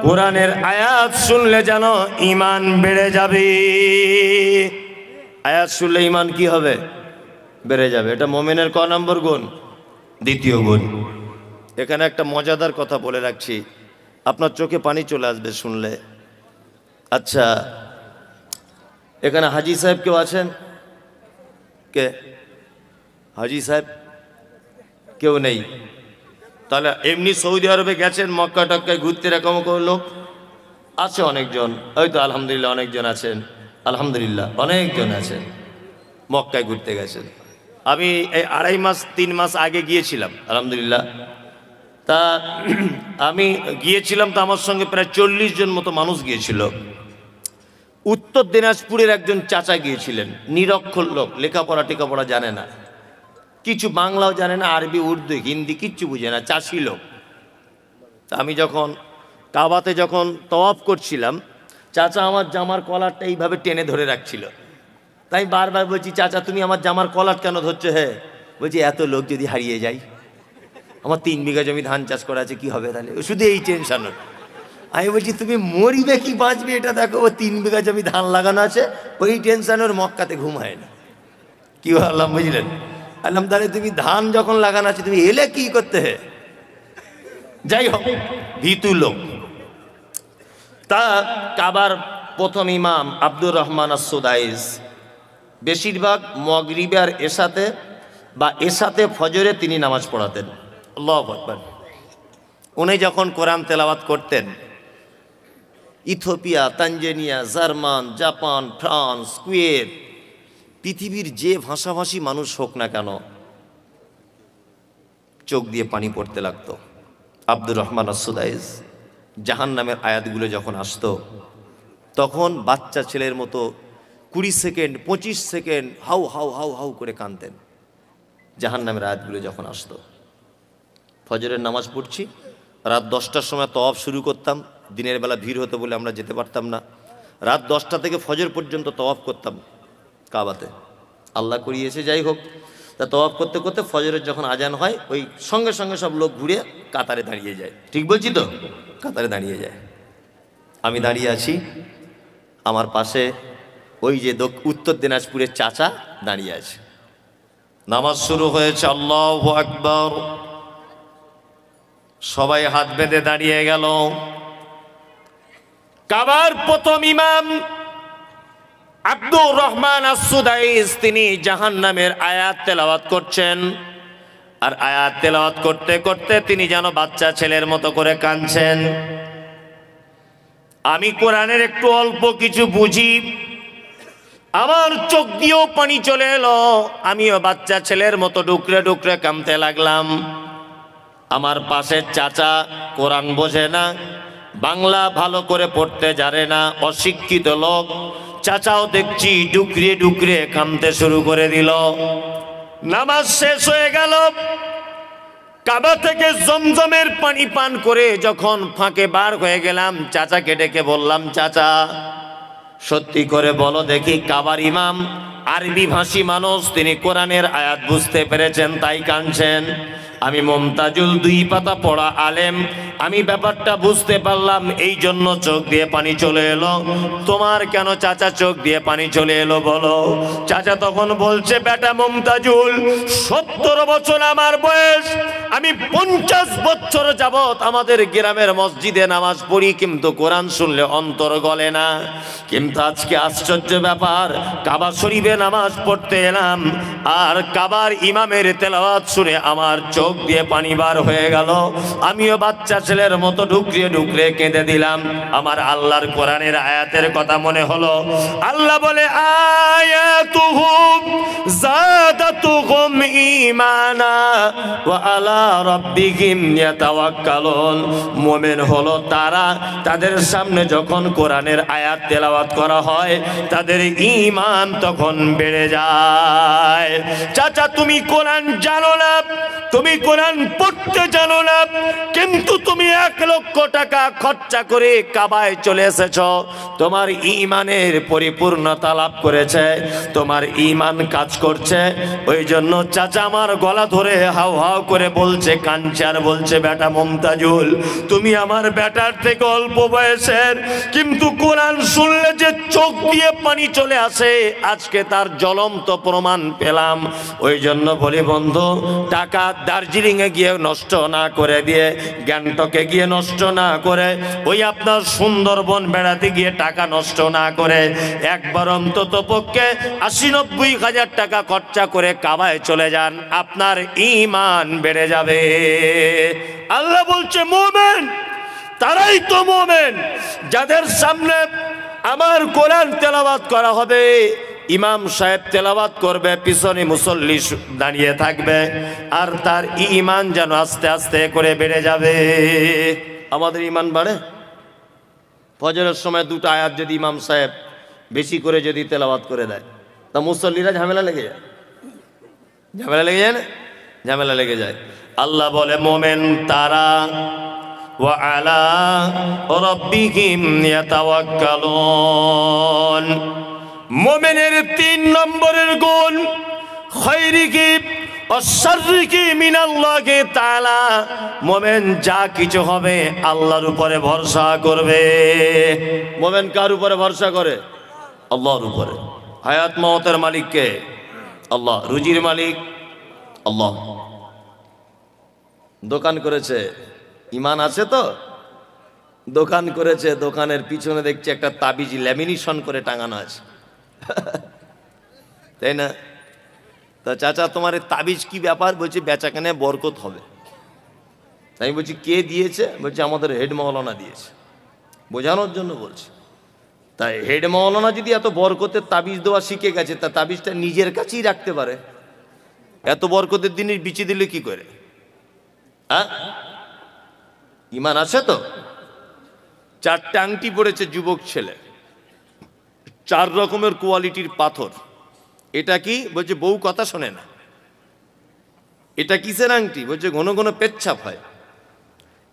কোরআনের আয়াত শুনলে যেন ঈমান বেড়ে যাবে। আয়াত শুনলে ঈমান কি হবে? বেড়ে যাবে। এটা মোমেনের ক নম্বর গুণ? দ্বিতীয় গুণ। এখানে একটা মজাদার কথা বলে রাখছি, আপনার চোখে পানি চলে আসবে শুনলে। আচ্ছা, এখানে হাজি সাহেব কেউ আছেন? কে হাজি সাহেব? কেউ নেই। তাহলে এমনি সৌদি আরবে গেছেন, মক্কা টক্কায় ঘুরতে, এরকম কোনো লোক আছে? অনেকজন, হয়তো আলহামদুলিল্লাহ অনেকজন আছেন, আলহামদুলিল্লাহ অনেকজন আছেন, মক্কায় ঘুরতে গেছেন। আমি এই 2.5 মাস 3 মাস আগে গিয়েছিলাম, আলহামদুলিল্লাহ। তা আমি গিয়েছিলাম, তো আমার সঙ্গে প্রায় 40 জন মতো মানুষ গিয়েছিল। উত্তর দিনাজপুরের একজন চাচা গিয়েছিলেন, নিরক্ষর লোক, লেখাপড়া টেখাপড়া জানে না, কিছু বাংলাও জানে না, আরবি উর্দু হিন্দি কিচ্ছু বুঝে না, চাষি লোক। আমি যখন কাবাতে যখন তওয়াফ করছিলাম, চাচা আমার জামার কলারটা এইভাবে টেনে ধরে রাখছিল। তাই বারবার বলছি, চাচা তুমি আমার জামার কলার কেন ধরছো? হ্যাঁ, বলছি এত লোক যদি হারিয়ে যায়, আমার 3 বিঘা জমি ধান চাষ করা আছে, কি হবে তাহলে? শুধু এই টেনশন। আমি বলছি তুমি মরিবে কি বাঁচবে এটা দেখো, ও 3 বিঘা জমি ধান লাগানো আছে, ওই টেনশন ওর মক্কাতে ঘুম হয় না। কি বললাম বুঝলেন? আল্লাহ তাহলে তুমি ধান যখন লাগানো আছে তুমি এলে কি করতে? যাই হোক, ভীতু লোক। তা কাবার প্রথম ইমাম আব্দুর রহমান আস-সুদাইস বেশিরভাগ মাগরিবে আর এশাতে বা এশাতে ফজরে তিনি নামাজ পড়াতেন। আল্লাহু আকবার। উনি যখন কোরআন তেলাওয়াত করতেন, Ethiopia, Tanzania, German, Japan, France, Kuwait, পৃথিবীর যে ভাষাভাষী মানুষ হোক না কেন, চোখ দিয়ে পানি পড়তে লাগতো। আব্দুর রহমান আস-সুদাইস জাহান্নামের আয়াতগুলো যখন আসতো, তখন বাচ্চা ছেলের মতো 20 second 25 second how how how how করে কাঁদতেন। জাহান্নামের আয়াতগুলো যখন আসতো, ফজরের নামাজ পড়ছি, রাত 10টার সময় তওয়াফ শুরু করতাম। দিনের বেলা ভিড় হতো বলে আমরা যেতে পারতাম না। রাত 10টা থেকে ফজর পর্যন্ত তওয়াফ করতাম কাবাতে, আল্লাহ করিয়েছে। যাই হোক, তা তওয়াফ করতে করতে ফজরের যখন আজান হয়, ওই সঙ্গে সঙ্গে সব লোক ঘুরে কাতারে দাঁড়িয়ে যায়। ঠিক বলছি তো? কাতারে দাঁড়িয়ে যায়। আমি দাঁড়িয়ে আছি, আমার পাশে ওই যে উত্তর দিনাজপুরের চাচা দাঁড়িয়ে আছে। নামাজ শুরু হয়েছে, আল্লাহু আকবার। সবাই হাত বেঁধে দাঁড়িয়ে গেল। কাবার প্রথম ইমাম আব্দুর রহমান আস-সুদাইস তিনি জাহান্নামের আয়াত তেলাওয়াত করছেন। আর আয়াত তেলাওয়াত করতে করতে তিনি যেন বাচ্চা ছেলের মতো করে কাঁদছেন। আমি কোরআনের একটু অল্প কিছু বুঝি, আমার চোখ দিয়েও পানি চলে এলো। আমিও বাচ্চা ছেলের মতো ডুকরে ডুকরে কাঁদতে লাগলাম। আমার পাশের চাচা কোরআন বোঝে না, বাংলা ভালো করে পড়তে জানে না, অশিক্ষিত লোক। চাচাও দেখছি ডুকরে ডুকরে কাঁদতে শুরু করে দিল। নামাজ শেষ হয়ে গেল। কাবা থেকে জমজমের পানি পান করে যখন ফাঁকে বার হয়ে গেলাম, চাচাকে ডেকে বললাম, চাচা সত্যি করে বলো দেখি, কাবার ইমাম আরবি ভাষী মানুষ, তিনি কোরআনের আয়াত বুঝতে পেরেছেন তাই কাঁদছেন। আমি মুমতাজুল 2 পাতা পড়া আলেম, আমি ব্যাপারটা বুঝতে পারলাম, এই জন্য চোখ দিয়ে পানি চলে এলো। তোমার কেন চাচা চোখ দিয়ে পানি চলে এলো বলো? চাচা তখন বলছে, বেটা মুমতাজুল, 70 বছর আমার বয়স, আমি 50 বছর যাবত আমাদের গ্রামের মসজিদে নামাজ পড়ি, কিন্তু কোরআন শুনলে অন্তর গলে না। কিন্তু আজকে আশ্চর্য ব্যাপার, কাবা শরীফে নামাজ পড়তে এলাম, আর কাবার ইমামের তেলাওয়াত শুনে আমার চোখ দিয়ে পানি বার হয়ে গেল। আমিও বাচ্চা ছেলের মতো ডুকরিয়ে ডুকরিয়ে কেঁদে দিলাম। আমার আল্লাহর কোরআনের আয়াতের কথা মনে হলো। আল্লাহ বলে, আয়াতুহুম যাদাতুহুম ঈমানা ওয়া আলা রাব্বিহিম ইয়াতাওয়াক্কালুন। মুমিন হলো তারা, তাদের সামনে যখন কোরআনের আয়াত তেলাওয়াত করা হয়, তাদের ঈমান তখন বেড়ে যায়। চাচা তুমি কোরআন জানো না, তুমি কোরআন পড়তে জানো না, কিন্তু তুমি 1 লক্ষ টাকা খরচা করে কাবায় চলে এসেছ। তোমার ঈমানের পরিপূর্ণতা লাভ করেছে, তোমার ঈমান কাজ করছে। ওই জন্য চাচা আমার গলা ধরে হাউ হাউ করে বলছে, কাঁদছে আর বলছে, বেটা মুমতাজুল, তুমি আমার বেটার থেকে অল্প বয়সের, কিন্তু কোরআন শুনলে যে চোখ দিয়ে পানি চলে আসে, আজকে তার জ্বলন্ত প্রমাণ পেলাম। ওই জন্য বলি বন্ধু, টাকা দার্জিলিং এ গিয়ে নষ্ট না করে দিয়ে, গ্যাংটকে গিয়ে নষ্ট না করে, ওই আপনার সুন্দরবন বেড়াতে গিয়ে টাকা নষ্ট না করে, একবার অন্তত পক্ষে 80-90 হাজার টাকা খরচা করে কাবায় চলে যান, আপনার ঈমান বেড়ে যাবে। আল্লাহ বলছে, মুমিন তারাই তো মুমিন যাদের সামনে আমার কোরআন তেলাওয়াত করা হবে, ইমাম সাহেব তেলাওয়াত করবে, পিছনে মুসল্লি দাঁড়িয়ে থাকবে, আর তার ঈমান যেন আস্তে আস্তে করে বেড়ে যাবে। আমাদের ঈমান বাড়ে। ফজরের সময় 2টা আয়াত যদি ইমাম সাহেব বেশি করে যদি তেলাওয়াত করে দেয়, তা মুসল্লিরা ঝামেলা লেগে যায়, ঝামেলা লেগে যায় না, ঝামেলা লেগে যায়। আল্লাহ বলে মোমেন তারা ওয়া আলা রাব্বিহিম ইয়াতাওয়াক্কালুন। মোমেনের 3 নম্বরের গুণ খায়রিকি অশাররিকি মিনাল্লাহি তাআলা। মোমেন যা কিছু হবে আল্লাহর উপরে ভরসা করবে। মোমেন কার উপরে ভরসা করে? আল্লাহর উপরে। হায়াত মওতের মালিক কে? আল্লাহ। রুজির মালিক আল্লাহ। দোকান করেছে, ইমান আছে তো? দোকান করেছে, দোকানের পিছনে দেখছি একটা তাবিজ ল্যামিনেশন করে টাঙানো আছে, তাই না? তা চাচা তোমার তাবিজ কি ব্যাপার? বলছি বেচাকেনায় বরকত হবে। আমি বলছি কে দিয়েছে? বলছি আমাদের হেড মাওলানা দিয়েছে। বোঝানোর জন্য বলছি। তাই হেড মাওলানা যদি এত বরকতের তাবিজ দেওয়া শিখে গেছে, তা তাবিজটা নিজের কাছেই রাখতে পারে। এত বরকতের জিনিস বিচি দিলে কি করে? হ্যাঁ, ইমান আছে তো? 4টে আংটি পড়েছে যুবক ছেলে, 4 রকমের কোয়ালিটির পাথর। এটা কি? বলছে বউ কথা শোনে না। এটা কিসের আংটি? বলছে ঘন ঘন পেচ্ছাপ হয়।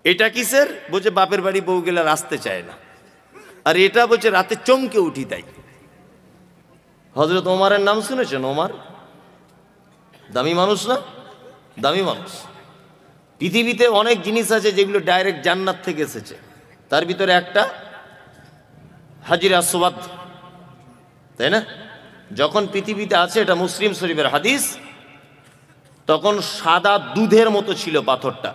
এটা কিসের? বলছে বাপের বাড়ি বউ গেলে আসতে চায় না। আর এটা বলছে রাতে চমকে উঠি তাই। হযরত ওমরের নাম শুনেছেন? ওমর দামি মানুষ না? দামি মানুষ। পৃথিবীতে অনেক জিনিস আছে যেগুলো ডাইরেক্ট জান্নাত থেকে এসেছে, তার ভিতরে একটা হাজির আসওয়াদ, তাই না? যখন পৃথিবীতে আছে, এটা মুসলিম শরীফের হাদিস, তখন সাদা দুধের মতো ছিল পাথরটা।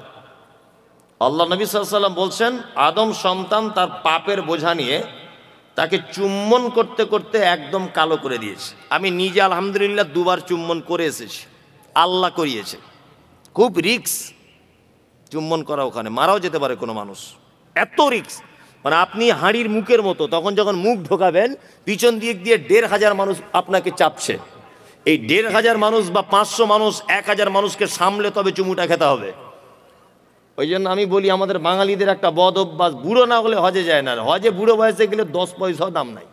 আল্লাহ নবী সাল্লাল্লাহু আলাইহি ওয়াসাল্লাম বলছেন আদম সন্তান তার পাপের বোঝা নিয়ে তাকে চুম্বন করতে করতে একদম কালো করে দিয়েছে। আমি নিজে আলহামদুলিল্লাহ 2 বার চুম্বন করে এসেছি, আল্লাহ করিয়েছে। খুব রিক্স চুম্বন করা, ওখানে মারাও যেতে পারে কোনো মানুষ, এত রিক্স। মানে আপনি হাঁড়ির মুখের মতো, তখন যখন মুখ ঢোকাবেন পিছন দিক দিয়ে 1,500 মানুষ আপনাকে চাপছে। এই 1,500 মানুষ বা 500 মানুষ 1,000 মানুষকে সামলে তবে চুমুটা খেতে হবে। ওই জন্য আমি বলি আমাদের বাঙালিদের একটা বদ অভ্যাস, বুড়ো না হলে হজে যায় না। হজে বুড়ো বয়সে গেলে 10 পয়সাও দাম নাই,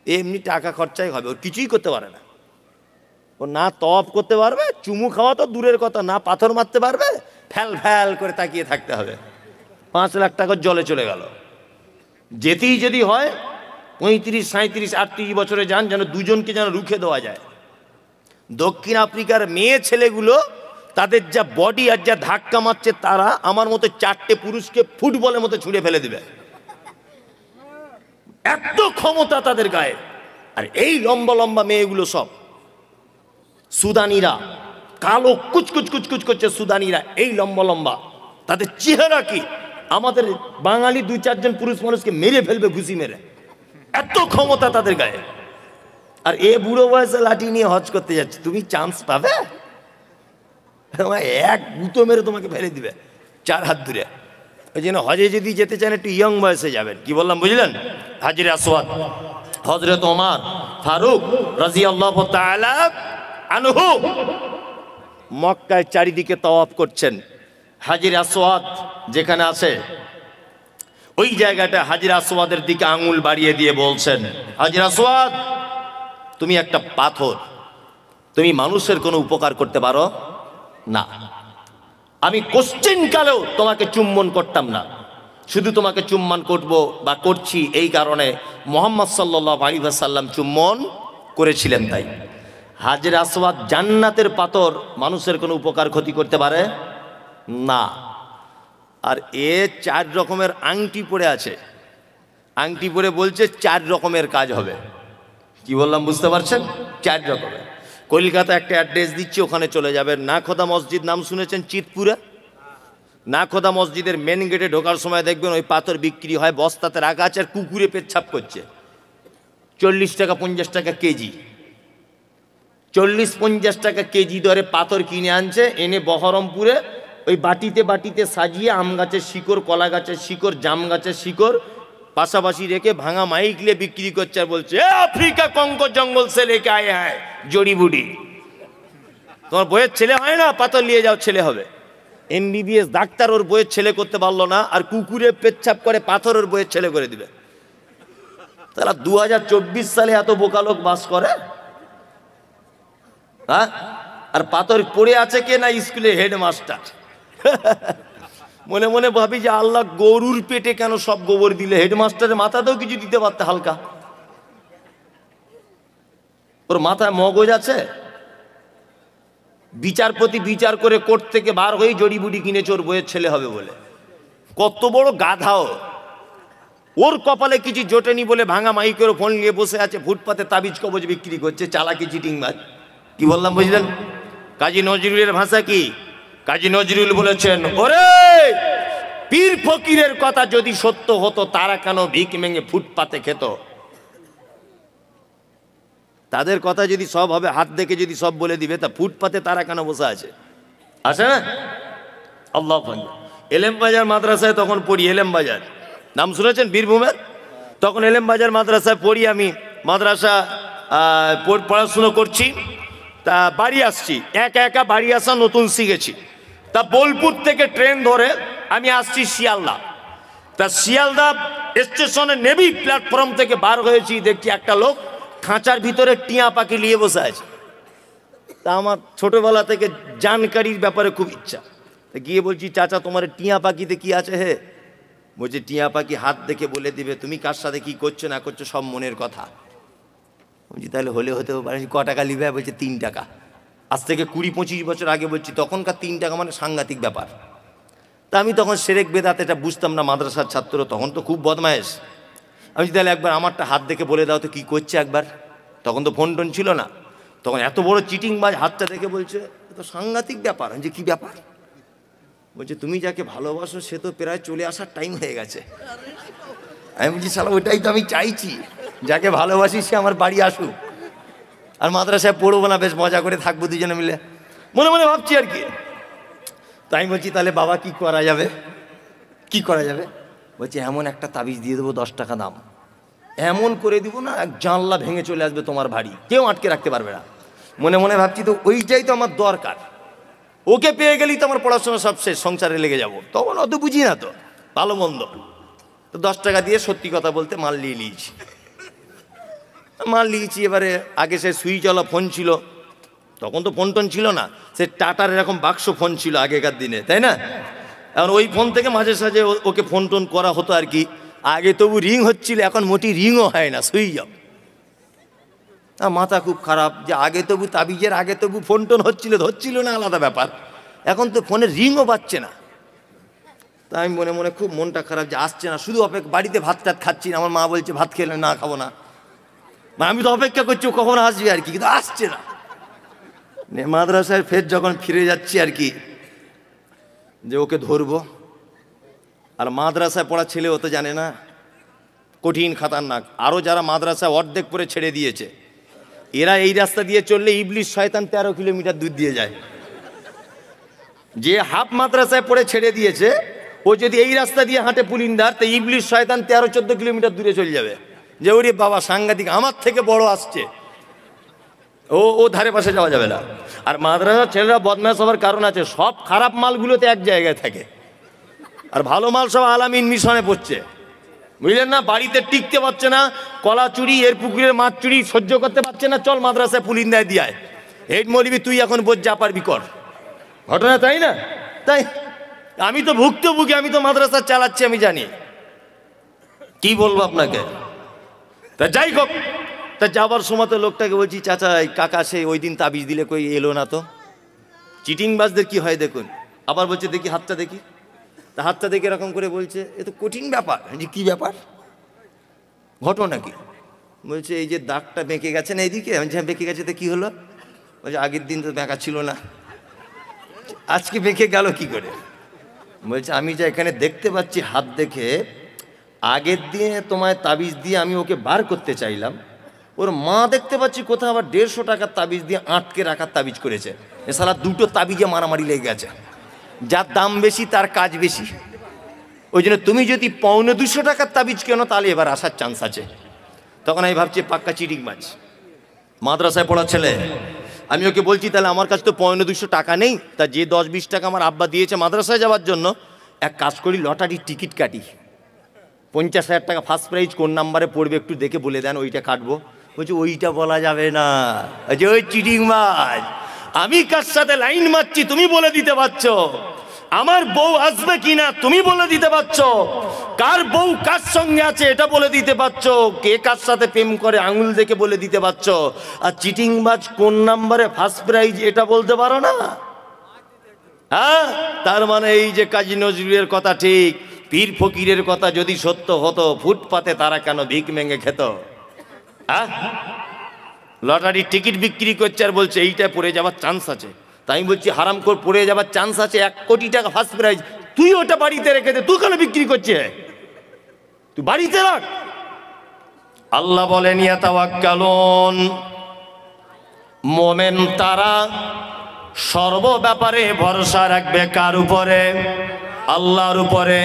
এমনি টাকা খরচাই হবে, ও কিছুই করতে পারে না। ও না তওয়াফ করতে পারবে, চুমু খাওয়া তো দূরের কথা, না পাথর মারতে পারবে, ফ্যাল ফ্যাল করে তাকিয়ে থাকতে হবে। 5 লাখ টাকা জলে চলে গেল। যেতেই যদি হয় 35, 37, 38 বছরে যান, যেন দুজনকে যেন রুখে দেওয়া যায়। দক্ষিণ আফ্রিকার মেয়ে ছেলেগুলো তাদের যা বডি আর যা ধাক্কা মারছে, তারা আমার মতো 4টে পুরুষকে ফুটবলের মতো ছুঁড়ে ফেলে দিবে, এত ক্ষমতা তাদের গায়ে। আর এই লম্বা লম্বা মেয়েগুলো সব সুদানিরা, কালো কুচকুচ কুচকুচ করছে সুদানিরা, এই লম্বা লম্বা। তাদের চেহারা কি আমাদের বাঙালি 2-4 জন পুরুষ মানুষকে মেরে ফেলবে ঘুষি মেরে, এত ক্ষমতা তাদের গায়ে। আর এ বুড়ো বয়সে লাঠি নিয়ে হজ করতে যাচ্ছে, তুমি চান্স পাবে? এক গুঁতো মেরে তোমাকে ফেলে দিবে 4 হাত দূরে। ওই জন্য হজে যদি যেতে চান একটু ইয়ং বয়সে যাবেন। কি বললাম বুঝলেন? হাজির আসওয়াদ হযরত ওমর ফারুক রাদিয়াল্লাহু তাআলা আনহু মক্কায় চারিদিকে তাওয়াফ করছেন। হাজির আসওয়াদ যেখানে আছে ওই জায়গাটা হাজির আসওয়াদের দিকে আঙুল বাড়িয়ে দিয়ে বলছেন, হাজির আসওয়াদ তুমি একটা পাথর, তুমি মানুষের কোনো উপকার করতে পারো না। আমি কোশ্চেন কালেও তোমাকে চুম্বন করতাম না, শুধু তোমাকে চুম্বন করব বা করছি এই কারণে মুহাম্মদ সাল্লাল্লাহু আলাইহি ওয়াসাল্লাম চুম্বন করেছিলেন। তাই হাজির আসওয়াদ জান্নাতের পাথর, মানুষের কোনো উপকার ক্ষতি করতে পারে না। আর এ 4 রকমের আংটি পরে আছে, আংটি পরে বলছে 4 রকমের কাজ হবে। কি বললাম বুঝতে পারছেন? 4 রকমের। কলকাতা একটা অ্যাড্রেস দিচ্ছি, ওখানে চলে যাবেন। নাখোদা মসজিদ নাম শুনেছেন? চিতপুরে নাখোদা মসজিদের মেন গেটে ঢোকার সময় দেখবেন ওই পাথর বিক্রি হয়, বস্তাতে রাখা আছে, আর কুকুরে পেচ্ছাপ করছে। 40 টাকা 50 টাকা কেজি, 40-50 টাকা কেজি দরে পাথর কিনে আনছে, এনে বহরমপুরে ওই বাটিতে বাটিতে সাজিয়ে আম গাছের শিকড়, কলা গাছের শিকড়, জাম গাছের শিকড় পাশাপাশি রেখে ভাঙা মাইক নিয়ে বিক্রি করছে। আর বলছে আফ্রিকা কঙ্কো জঙ্গল সে লেকে আয়ে হ্যায় জড়ি বুড়ি। তোমার বইয়ের ছেলে হয় না, পাথর নিয়ে যাও ছেলে হবে। MBBS ডাক্তার ওর বইয়ের ছেলে করতে পারলো না, আর কুকুরে পেচ্ছাপ করে পাথর ওর বইয়ের ছেলে করে দিবে। তারা 2024 সালে এত বোকা লোক বাস করে? হ্যাঁ, আর পাথর পড়ে আছে কে না স্কুলে হেডমাস্টার। মনে মনে ভাবি যে আল্লাহ গরুর পেটে কেন সব গোবর দিলে, হেডমাস্টারের মাথাতেও কিছু দিতে পারতে হালকা। ওর মাথায় মগজ আছে? বিচারপতি বিচার করে কোর্ট থেকে বার হয়ে জড়িবুটি কিনেছে ওর বইয়ের ছেলে হবে বলে। কত বড় গাধাও! ওর কপালে কিছু জোটেনি বলে ভাঙা মাইকের ফোন নিয়ে বসে আছে, ফুটপাতে তাবিজ কবজ বিক্রি করছে, চালাকি চিটিংবাজ। কি বললাম বুঝলেন? কাজী নজরুলের ভাষা কি? কাজী নজরুল বলেছেন, ওরে পীর ফকিরের কথা যদি সত্য হতো তারা কেন ভিক ভেঙে ফুটপাতে খেত? তাদের কথা যদি সব হবে, হাত দেখে যদি সব বলে দিবে, তা ফুটপাতে তারা কেন বসে আছে? আসে না? আল্লাহ। এলেম বাজার মাদ্রাসায় তখন পড়ি, এলেম বাজার নাম শুনেছেন বীরভূমের? তখন এলেম বাজার মাদ্রাসায় পড়ি আমি। মাদ্রাসা পড়াশুনো করছি, তা বাড়ি আসছি, একা একা বাড়ি আসা নতুন শিখেছি। তা বোলপুর থেকে ট্রেন ধরে আমি আসছি শিয়ালদা। তা শিয়ালদা স্টেশনে নেবি প্ল্যাটফর্ম থেকে বার হয়েছি, দেখছি একটা লোক খাঁচার ভিতরে টিয়া পাখি নিয়ে বসে আছে। তা আমার ছোটবেলা থেকে জানকারির ব্যাপারে খুব ইচ্ছা, গিয়ে বলছি, চাচা তোমার টিয়া পাখিতে কি আছে হে? বলছে টিয়া পাখি হাত দেখে বলে দিবে তুমি কার সাথে কি করছো না করছো, সব মনের কথা। বলছি তাহলে হলে হতে পারে। ক টাকা নিবে? বলছে 3 টাকা। আজ থেকে 20-25 বছর আগে বলছি, তখনকার 3 টাকা মানে সাংঘাতিক ব্যাপার। তা আমি তখন সেরেক বেদাত এটা বুঝতাম না, মাদ্রাসার ছাত্র, তখন তো খুব বদমায়েশ। আমি তাহলে একবার আমারটা হাত দেখে বলে দাও তো কি করছে একবার। তখন তো ফোন টোন ছিল না, তখন এত বড় চিটিংবাজ হাতটা দেখে বলছে, তো সাংঘাতিক ব্যাপার। আমি যে কি ব্যাপার? বলছে তুমি যাকে ভালোবাসো সে তো প্রায় চলে আসার টাইম হয়ে গেছে। আমি বলছি শালা ওইটাই তো আমি চাইছি, যাকে ভালোবাসি সে আমার বাড়ি আসুক, আর মাদ্রাসায় পড়বো না, বেশ মজা করে থাকবো দুজনে মিলে, মনে মনে ভাবছি আর কি। তাই বলছি তাহলে বাবা কি করা যাবে? কি করা যাবে? বলছে এমন একটা তাবিজ দিয়ে দেবো 10 টাকা দাম, এমন করে দিব না এক জানলা ভেঙে চলে আসবে তোমার বাড়ি, কেউ আটকে রাখতে পারবে না। মনে মনে ভাবছি তো ওইটাই তো আমার দরকার, ওকে পেয়ে গেলেই তো আমার পড়াশোনা সব শেষ, সংসারে লেগে যাব। তখন অত বুঝি না তো ভালো মন্দ। তো 10 টাকা দিয়ে সত্যি কথা বলতে মাল নিয়েছি। এবারে আগে সে সুইচওয়ালা ফোন ছিল, তখন তো ফোন টোন ছিল না, সে টাটার এরকম বাক্স ফোন ছিল আগেকার দিনে, তাই না? এখন ওই ফোন থেকে মাঝে সাঝে ওকে ফোন টোন করা হতো আর কি। আগে তবু রিং হচ্ছিল, এখন মোটি রিংও হয় না, সুইচ অফ। মাথা খুব খারাপ যে আগে তবু তাবিজের আগে তবু ফোন টোন হচ্ছিল না, আলাদা ব্যাপার, এখন তো ফোনের রিংও পাচ্ছে না। তাই আমি মনে মনে খুব মনটা খারাপ যে আসছে না, শুধু বাড়িতে ভাত টাত খাচ্ছি না, আমার মা বলছে ভাত খেলে না, খাবো না। আমি তো অপেক্ষা করছি ও কখন আসবে আর কি, কিন্তু আসছে না। মাদ্রাসায় ফের যখন ফিরে যাচ্ছি আর কি, যে ওকে ধরবো, আর মাদ্রাসায় পড়া ছেলে ও তো জানে না, কঠিন খাতারনাক। আরও যারা মাদ্রাসায় অর্ধেক করে ছেড়ে দিয়েছে, এরা এই রাস্তা দিয়ে চললে ইবলিশ শয়তান 13 কিলোমিটার দূর দিয়ে যায়। যে হাফ মাদ্রাসায় পড়ে ছেড়ে দিয়েছে, ও যদি এই রাস্তা দিয়ে হাঁটে পুলিন্দার, তো ইবলিশ শয়তান 13-14 কিলোমিটার দূরে চলে যাবে, যে ওরে বাবা সাংঘাতিক, আমার থেকে বড় আসছে, ও ধারে পাশে যাওয়া যাবে না। আর মাদ্রাসার ছেলেরা বদমাশ হওয়ার কারণ আছে, সব খারাপ মালগুলোতে এক জায়গায় থাকে, আর ভালো মাল সব আলামিন মিশনে পড়ছে, বুঝলেন না? বাড়িতে টিকতে পারছে না, কলা চুরি, এর পুকুরের মাছ চুরি সহ্য করতে পারছে না, চল মাদ্রাসায় পুলিন্দায় দিয়ায়, হেড মৌলবি তুই এখন বোঝ যা পারবি কর। ঘটনা তাই না? তাই আমি তো ভুক্তভোগী, আমি তো মাদ্রাসা চালাচ্ছি, আমি জানি। কি বলবো আপনাকে? তা যাই হোক, তা যাবার সময় তো লোকটাকে বলছি, চাচা কাকা সে ওই দিন তাবিজ দিলে কই এলো না তো। চিটিংবাজদের কি হয় দেখুন। আবার বলছে দেখি হাতটা দেখি, তা হাতটা দেখে এরকম করে বলছে এ তো কঠিন ব্যাপার। যে কী ব্যাপার? ঘটনা কি? বলছে এই যে দাগটা বেঁকে গেছে না এইদিকে। আমি হ্যাঁ বেঁকে গেছে, তো কী হলো? বলছে আগের দিন তো বেঁকা ছিল না, আজকে বেঁকে গেল কি করে? বলছে আমি যা এখানে দেখতে পাচ্ছি হাত দেখে, আগের দিনে তোমায় তাবিজ দিয়ে আমি ওকে বার করতে চাইলাম, ওর মা দেখতে পাচ্ছি কোথাও আবার 150 টাকার তাবিজ দিয়ে আটকে রাখার তাবিজ করেছে। এ শালা দুটো তাবিজে মারামারি লেগে গেছে, যার দাম বেশি তার কাজ বেশি। ওই জন্য তুমি যদি 250 টাকার তাবিজ কেন, তাহলে এবার আসার চান্স আছে। তখন আমি ভাবছি পাক্কা চিটিংবাজ, মাদ্রাসায় পড়া ছেলে। আমি ওকে বলছি তাহলে আমার কাছে তো 250 টাকা নেই, তা যে 10-20 টাকা আমার আব্বা দিয়েছে মাদ্রাসায় যাওয়ার জন্য, এক কাজ করি লটারির টিকিট কাটি। 50,000 টাকা ফার্স্ট প্রাইজ কোন নাম্বারে পড়বে একটু দেখে বলে দেন, ওইটা কাটবো। বলছি ওইটা বলা যাবে না, যে ওই চিটিং মাছ। আমি কার সাথে লাইন মারছি তুমি বলে দিতে পারছো, আমার বউ আসবে কিনা তুমি বলে দিতে পারছো, কার বউ কার সঙ্গে আছে এটা বলে দিতে পারছো, কে কার সাথে প্রেম করে আঙুল দেখে বলে দিতে পারছো। আর চিটিং বাজ কোন নাম্বারে ফার্স্ট প্রাইজ এটা বলতে পারো না? হ্যাঁ, তার মানে এই যে কাজী নজরুলের কথা ঠিক, পীর ফকিরের কথা যদি সত্য হতো, ফুটপাতে তারা কেন ভিক মেঙে খেত? হ্যাঁ, লটারির টিকিট বিক্রি করছে আর বলছে এইটা পড়ে যাওয়ার চান্স আছে। তাই বলছি হারাম করে পড়ে যাওয়ার চান্স আছে, 1 কোটি টাকা ফার্স্ট প্রাইজ, তুই ওটা বাড়িতে রেখে দে, তুই কেন বিক্রি করছে? তুই বাড়িতে রাখ। আল্লাহ বলেন ইয়াতাওয়াক্কালুন, মোমেন তারা সর্ব ব্যাপারে ভরসা রাখবে কার উপরে? আল্লাহর উপরে।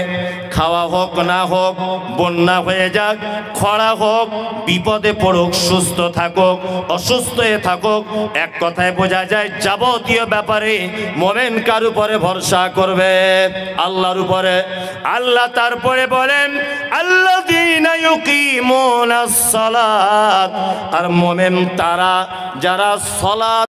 খাওয়া হোক না হোক, বন্যা হয়ে যাক, খরা হোক, বিপদে পড়ুক, সুস্থ থাকুক, অসুস্থ হয়ে থাকুক, এক কথায় বোঝা যায় যাবতীয় ব্যাপারে মোমেন কার উপরে ভরসা করবে? আল্লাহর উপরে। আল্লাহ তারপরে বলেন আল্লাযীনা ইউকিমুনাস সালাত, আর মোমেন তারা যারা সালাত